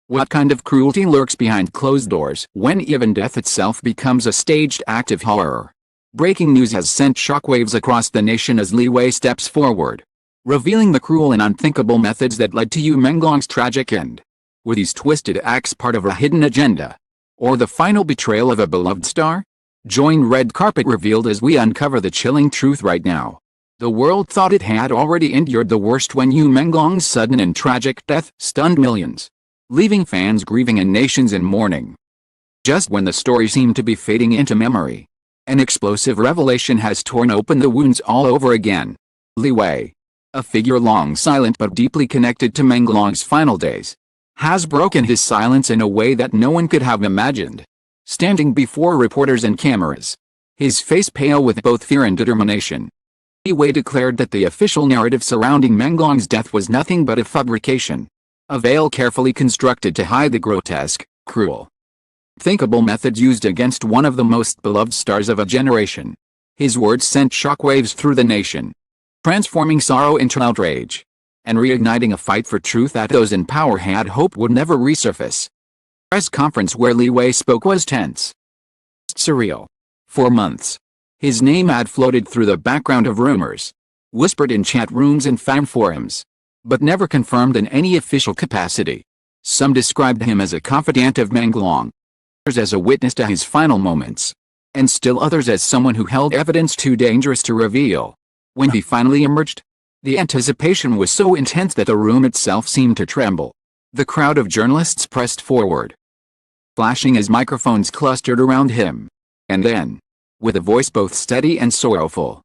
What kind of cruelty lurks behind closed doors when even death itself becomes a staged act of horror? Breaking news has sent shockwaves across the nation as Li Wei steps forward, revealing the cruel and unthinkable methods that led to Menglong's tragic end. Were these twisted acts part of a hidden agenda? Or the final betrayal of a beloved star? Join Red Carpet Revealed as we uncover the chilling truth right now. The world thought it had already endured the worst when Menglong's sudden and tragic death stunned millions, leaving fans grieving and nations in mourning. Just when the story seemed to be fading into memory, an explosive revelation has torn open the wounds all over again. Li Wei, a figure long silent but deeply connected to Menglong's final days, has broken his silence in a way that no one could have imagined. Standing before reporters and cameras, his face pale with both fear and determination, Li Wei declared that the official narrative surrounding Menglong's death was nothing but a fabrication, a veil carefully constructed to hide the grotesque, cruel, unthinkable methods used against one of the most beloved stars of a generation. His words sent shockwaves through the nation, transforming sorrow into outrage, and reigniting a fight for truth that those in power had hoped would never resurface. The press conference where Li Wei spoke was tense, surreal. For months, his name had floated through the background of rumors, whispered in chat rooms and fan forums, but never confirmed in any official capacity. Some described him as a confidant of Menglong, others as a witness to his final moments, and still others as someone who held evidence too dangerous to reveal. When he finally emerged, the anticipation was so intense that the room itself seemed to tremble. The crowd of journalists pressed forward, flashing as microphones clustered around him. And then, with a voice both steady and sorrowful,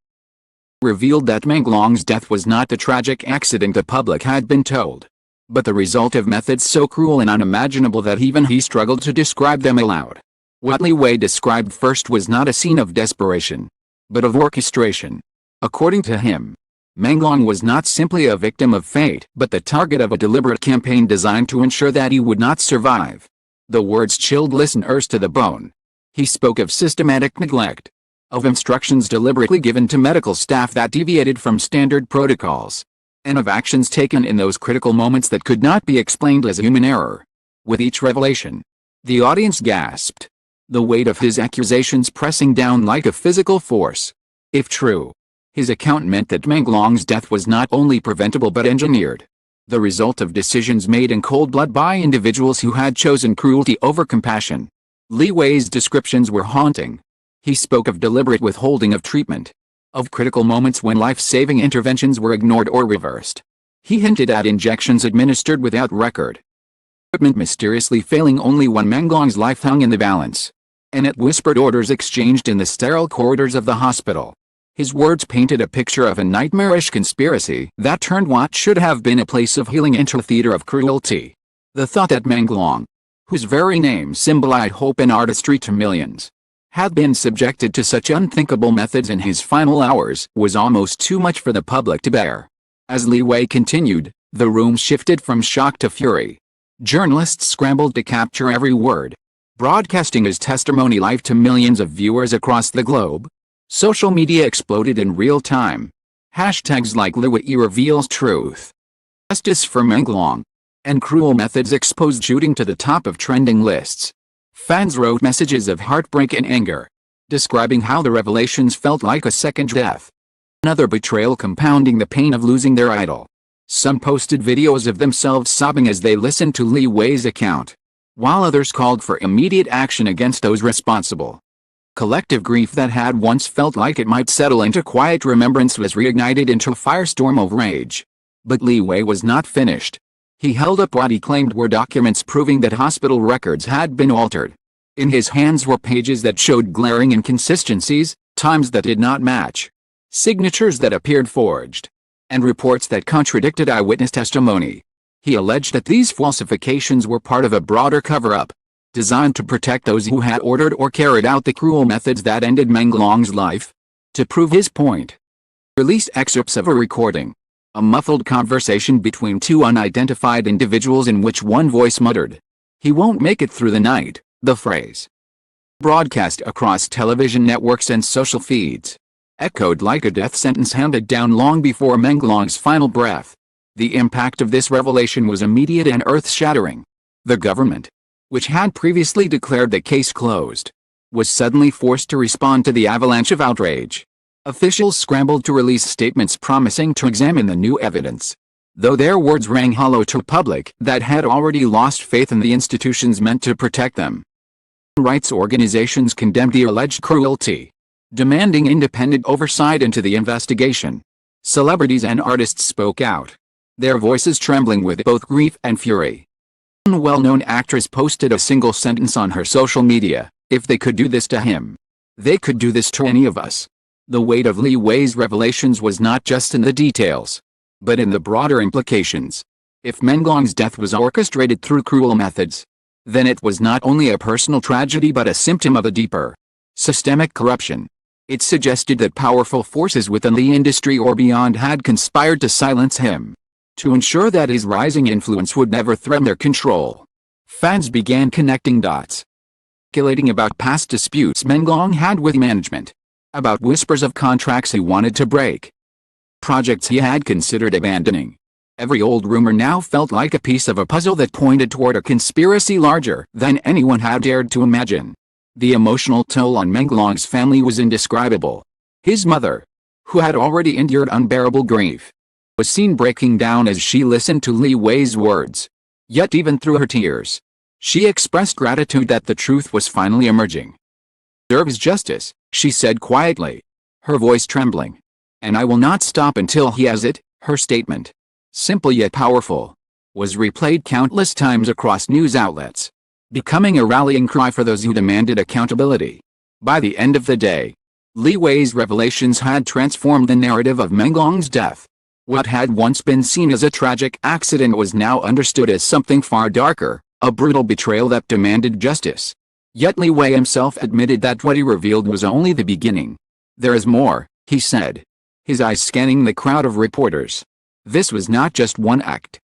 revealed that Menglong's death was not the tragic accident the public had been told, but the result of methods so cruel and unimaginable that even he struggled to describe them aloud. What Li Wei described first was not a scene of desperation, but of orchestration. According to him, Menglong was not simply a victim of fate, but the target of a deliberate campaign designed to ensure that he would not survive. The words chilled listeners to the bone. He spoke of systematic neglect, of instructions deliberately given to medical staff that deviated from standard protocols, and of actions taken in those critical moments that could not be explained as human error. With each revelation, the audience gasped, the weight of his accusations pressing down like a physical force. If true, his account meant that Menglong's death was not only preventable but engineered, the result of decisions made in cold blood by individuals who had chosen cruelty over compassion. Li Wei's descriptions were haunting. He spoke of deliberate withholding of treatment, of critical moments when life-saving interventions were ignored or reversed. He hinted at injections administered without record, equipment mysteriously failing only when Menglong's life hung in the balance, and at whispered orders exchanged in the sterile corridors of the hospital. His words painted a picture of a nightmarish conspiracy that turned what should have been a place of healing into a theater of cruelty. The thought that Menglong, whose very name symbolized hope and artistry to millions, had been subjected to such unthinkable methods in his final hours was almost too much for the public to bear. As Li Wei continued, the room shifted from shock to fury. Journalists scrambled to capture every word, broadcasting his testimony live to millions of viewers across the globe. Social media exploded in real time. Hashtags like Li Wei reveals truth, justice for Menglong, and cruel methods exposed shooting to the top of trending lists. Fans wrote messages of heartbreak and anger, describing how the revelations felt like a second death, another betrayal compounding the pain of losing their idol. Some posted videos of themselves sobbing as they listened to Li Wei's account, while others called for immediate action against those responsible. Collective grief that had once felt like it might settle into quiet remembrance was reignited into a firestorm of rage. But Li Wei was not finished. He held up what he claimed were documents proving that hospital records had been altered. In his hands were pages that showed glaring inconsistencies, times that did not match, signatures that appeared forged, and reports that contradicted eyewitness testimony. He alleged that these falsifications were part of a broader cover-up, designed to protect those who had ordered or carried out the cruel methods that ended Menglong's life. To prove his point, he released excerpts of a recording, a muffled conversation between two unidentified individuals in which one voice muttered, "He won't make it through the night." The phrase, broadcast across television networks and social feeds, echoed like a death sentence handed down long before Menglong's final breath. The impact of this revelation was immediate and earth-shattering. The government, which had previously declared the case closed, was suddenly forced to respond to the avalanche of outrage. Officials scrambled to release statements promising to examine the new evidence, though their words rang hollow to a public that had already lost faith in the institutions meant to protect them. Rights organizations condemned the alleged cruelty, demanding independent oversight into the investigation. Celebrities and artists spoke out, their voices trembling with both grief and fury. One well-known actress posted a single sentence on her social media: "If they could do this to him, they could do this to any of us." The weight of Li Wei's revelations was not just in the details, but in the broader implications. If Menglong's death was orchestrated through cruel methods, then it was not only a personal tragedy but a symptom of a deeper, systemic corruption. It suggested that powerful forces within the industry or beyond had conspired to silence him, to ensure that his rising influence would never threaten their control. Fans began connecting dots, speculating about past disputes Menglong had with management, about whispers of contracts he wanted to break, projects he had considered abandoning. Every old rumor now felt like a piece of a puzzle that pointed toward a conspiracy larger than anyone had dared to imagine. The emotional toll on Menglong's family was indescribable. His mother, who had already endured unbearable grief, was seen breaking down as she listened to Li Wei's words. Yet even through her tears, she expressed gratitude that the truth was finally emerging. "Deserves justice," she said quietly, her voice trembling. "And I will not stop until he has it." Her statement, simple yet powerful, was replayed countless times across news outlets, becoming a rallying cry for those who demanded accountability. By the end of the day, Li Wei's revelations had transformed the narrative of Menglong's death. What had once been seen as a tragic accident was now understood as something far darker, a brutal betrayal that demanded justice. Yet Li Wei himself admitted that what he revealed was only the beginning. "There is more," he said, his eyes scanning the crowd of reporters. "This was not just one act,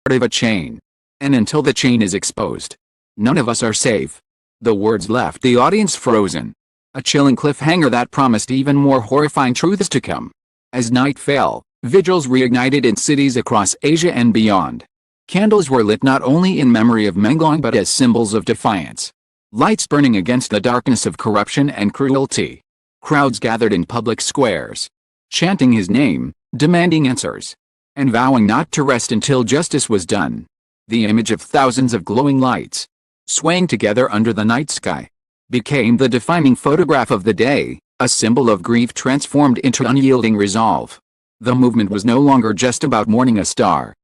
part of a chain. And until the chain is exposed, none of us are safe." The words left the audience frozen, a chilling cliffhanger that promised even more horrifying truths to come. As night fell, vigils reignited in cities across Asia and beyond. Candles were lit not only in memory of Menglong but as symbols of defiance. Lights burning against the darkness of corruption and cruelty. Crowds gathered in public squares, chanting his name, demanding answers, and vowing not to rest until justice was done. The image of thousands of glowing lights, swaying together under the night sky, became the defining photograph of the day, a symbol of grief transformed into unyielding resolve. The movement was no longer just about mourning a star.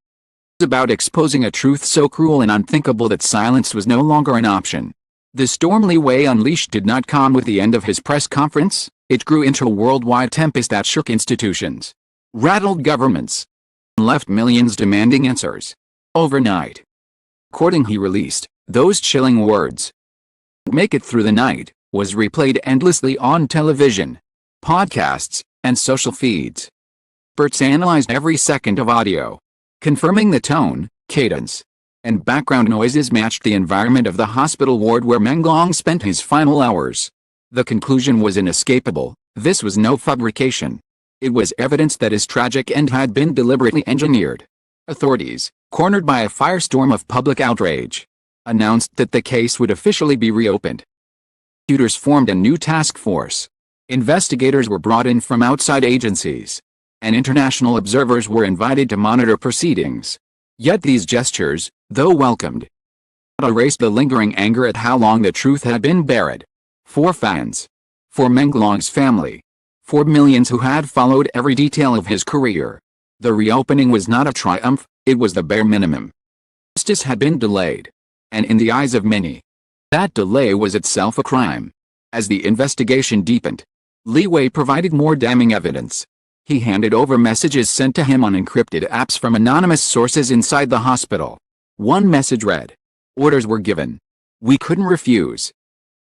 It was about exposing a truth so cruel and unthinkable that silence was no longer an option. The storm Li Wei unleashed did not come with the end of his press conference. It grew into a worldwide tempest that shook institutions, rattled governments, and left millions demanding answers. Overnight, recording he released, those chilling words, "Make it through the night," was replayed endlessly on television, podcasts, and social feeds. Experts analyzed every second of audio, confirming the tone, cadence, and background noises matched the environment of the hospital ward where Menglong spent his final hours. The conclusion was inescapable: this was no fabrication. It was evidence that his tragic end had been deliberately engineered. Authorities, cornered by a firestorm of public outrage, announced that the case would officially be reopened. Prosecutors formed a new task force. Investigators were brought in from outside agencies, and international observers were invited to monitor proceedings. Yet these gestures, though welcomed, erased the lingering anger at how long the truth had been buried. For fans, for Menglong's family, for millions who had followed every detail of his career, the reopening was not a triumph, it was the bare minimum. Justice had been delayed, and in the eyes of many, that delay was itself a crime. As the investigation deepened, Li Wei provided more damning evidence. He handed over messages sent to him on encrypted apps from anonymous sources inside the hospital. One message read, "Orders were given. We couldn't refuse."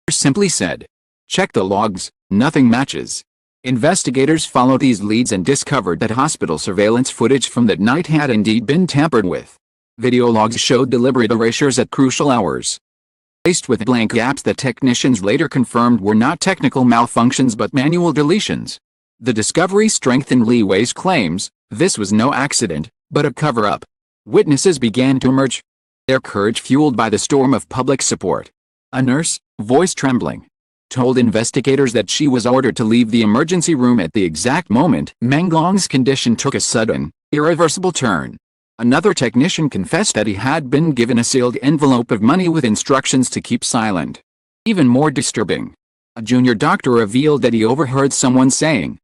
Simply said, "Check the logs, nothing matches." Investigators followed these leads and discovered that hospital surveillance footage from that night had indeed been tampered with. Video logs showed deliberate erasures at crucial hours, faced with blank gaps that technicians later confirmed were not technical malfunctions but manual deletions. The discovery strengthened Li Wei's claims: this was no accident, but a cover-up. Witnesses began to emerge, Their courage fueled by the storm of public support. A nurse, voice trembling, told investigators that she was ordered to leave the emergency room at the exact moment Menglong's condition took a sudden, irreversible turn. Another technician confessed that he had been given a sealed envelope of money with instructions to keep silent. Even more disturbing, a junior doctor revealed that he overheard someone saying,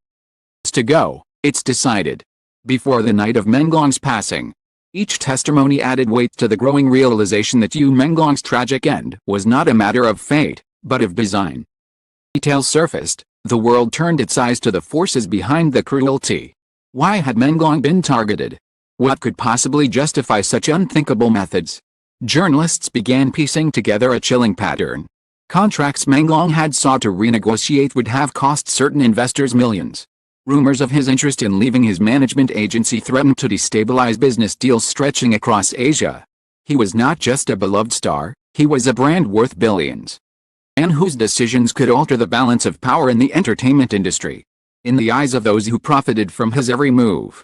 "It's to go, it's decided," before the night of Menglong's passing. Each testimony added weight to the growing realization that Menglong's tragic end was not a matter of fate, but of design. Details surfaced, the world turned its eyes to the forces behind the cruelty. Why had Menglong been targeted? What could possibly justify such unthinkable methods? Journalists began piecing together a chilling pattern. Contracts Menglong had sought to renegotiate would have cost certain investors millions. Rumors of his interest in leaving his management agency threatened to destabilize business deals stretching across Asia. He was not just a beloved star, he was a brand worth billions. And whose decisions could alter the balance of power in the entertainment industry. In the eyes of those who profited from his every move,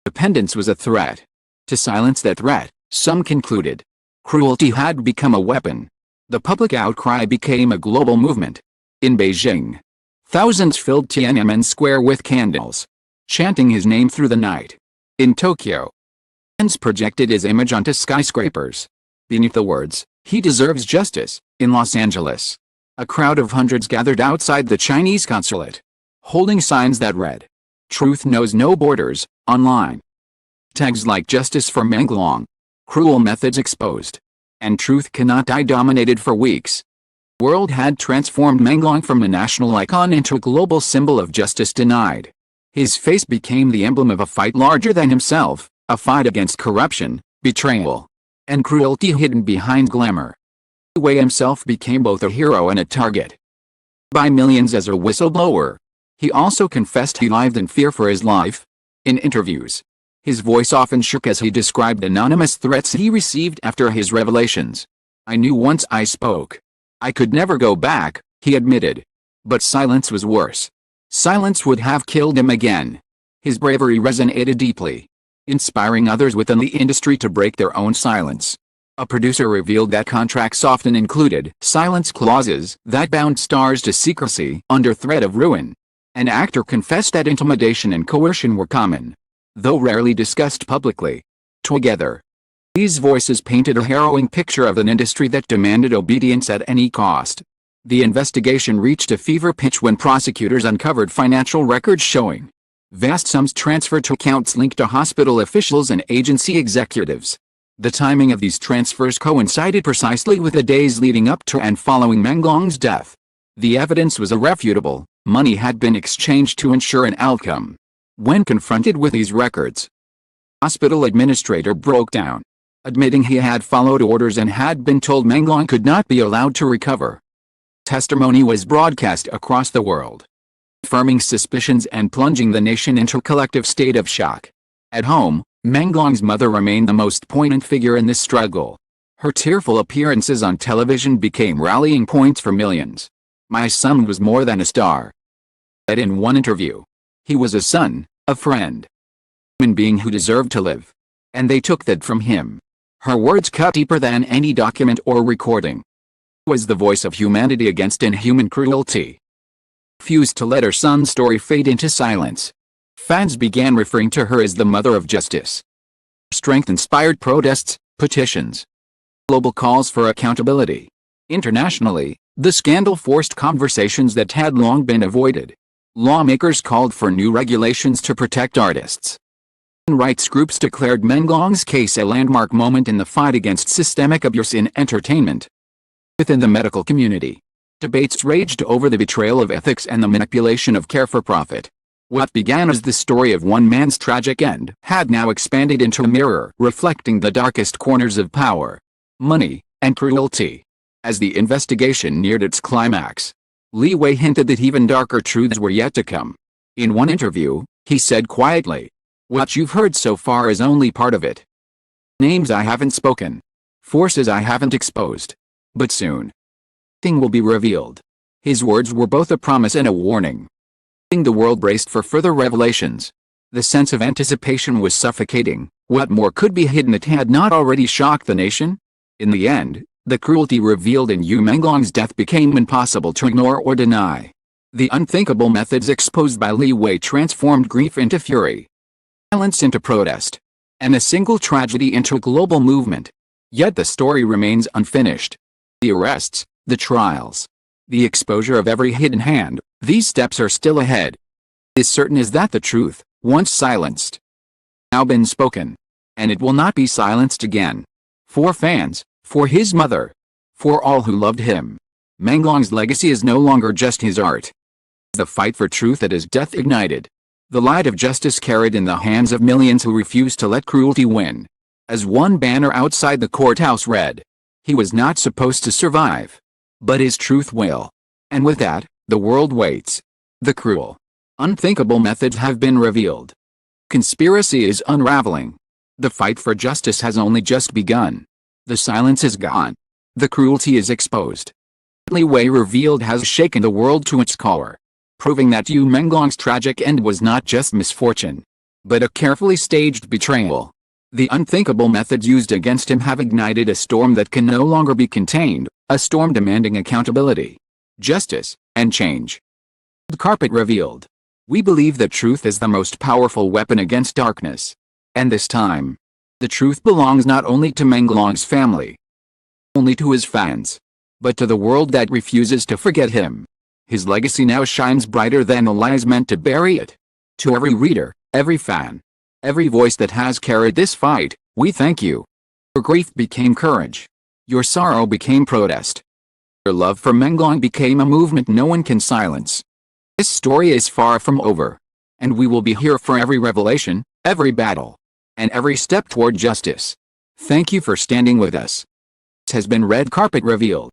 independence was a threat. To silence that threat, some concluded, cruelty had become a weapon. The public outcry became a global movement. In Beijing, thousands filled Tiananmen Square with candles, chanting his name through the night. In Tokyo, fans projected his image onto skyscrapers. Beneath the words, "He deserves justice," in Los Angeles, a crowd of hundreds gathered outside the Chinese consulate, holding signs that read, "Truth knows no borders," online. Tags like "Justice for Menglong," "Cruel methods exposed," and "Truth cannot die" dominated for weeks. The world had transformed Menglong from a national icon into a global symbol of justice denied. His face became the emblem of a fight larger than himself, a fight against corruption, betrayal, and cruelty hidden behind glamour. Li Wei himself became both a hero and a target. By millions as a whistleblower, he also confessed he lived in fear for his life. In interviews, his voice often shook as he described anonymous threats he received after his revelations. "I knew once I spoke, I could never go back," he admitted. But silence was worse. Silence would have killed him again. His bravery resonated deeply, inspiring others within the industry to break their own silence. A producer revealed that contracts often included silence clauses that bound stars to secrecy under threat of ruin. An actor confessed that intimidation and coercion were common, though rarely discussed publicly. Together, these voices painted a harrowing picture of an industry that demanded obedience at any cost. The investigation reached a fever pitch when prosecutors uncovered financial records showing vast sums transferred to accounts linked to hospital officials and agency executives. The timing of these transfers coincided precisely with the days leading up to and following Menglong's death. The evidence was irrefutable. Money had been exchanged to ensure an outcome. When confronted with these records, the hospital administrator broke down, admitting he had followed orders and had been told Menglong could not be allowed to recover. Testimony was broadcast across the world, confirming suspicions and plunging the nation into a collective state of shock. At home, Menglong's mother remained the most poignant figure in this struggle. Her tearful appearances on television became rallying points for millions. "My son was more than a star," said in one interview. "He was a son, a friend, a human being who deserved to live. And they took that from him." Her words cut deeper than any document or recording. She was the voice of humanity against inhuman cruelty. Refused to let her son's story fade into silence. Fans began referring to her as the mother of justice. Her strength inspired protests, petitions, global calls for accountability. Internationally, the scandal forced conversations that had long been avoided. Lawmakers called for new regulations to protect artists. Rights groups declared Menglong's case a landmark moment in the fight against systemic abuse in entertainment. Within the medical community, debates raged over the betrayal of ethics and the manipulation of care for profit. What began as the story of one man's tragic end had now expanded into a mirror reflecting the darkest corners of power, money, and cruelty. As the investigation neared its climax, Li Wei hinted that even darker truths were yet to come. In one interview, he said quietly, "What you've heard so far is only part of it. Names I haven't spoken. Forces I haven't exposed. But soon, everything will be revealed." His words were both a promise and a warning. The world braced for further revelations. The sense of anticipation was suffocating. What more could be hidden that had not already shocked the nation? In the end, the cruelty revealed in Menglong's death became impossible to ignore or deny. The unthinkable methods exposed by Li Wei transformed grief into fury, violence into protest, and a single tragedy into a global movement. Yet the story remains unfinished. The arrests, the trials, the exposure of every hidden hand, these steps are still ahead. As certain is that the truth, once silenced, now been spoken, and it will not be silenced again. For fans, for his mother, for all who loved him, Menglong's legacy is no longer just his art. The fight for truth that his death ignited. The light of justice carried in the hands of millions who refused to let cruelty win. As one banner outside the courthouse read, "He was not supposed to survive, but his truth will." And with that, the world waits. The cruel, unthinkable methods have been revealed. Conspiracy is unraveling. The fight for justice has only just begun. The silence is gone. The cruelty is exposed. Li Wei revealed has shaken the world to its core, proving that Menglong's tragic end was not just misfortune, but a carefully staged betrayal. The unthinkable methods used against him have ignited a storm that can no longer be contained, a storm demanding accountability, justice, and change. The carpet revealed. We believe that truth is the most powerful weapon against darkness. And this time, the truth belongs not only to Menglong's family, only to his fans, but to the world that refuses to forget him. His legacy now shines brighter than the lies meant to bury it. To every reader, every fan, every voice that has carried this fight, we thank you. Your grief became courage. Your sorrow became protest. Your love for Menglong became a movement no one can silence. This story is far from over, and we will be here for every revelation, every battle, and every step toward justice. Thank you for standing with us. This has been Red Carpet Revealed.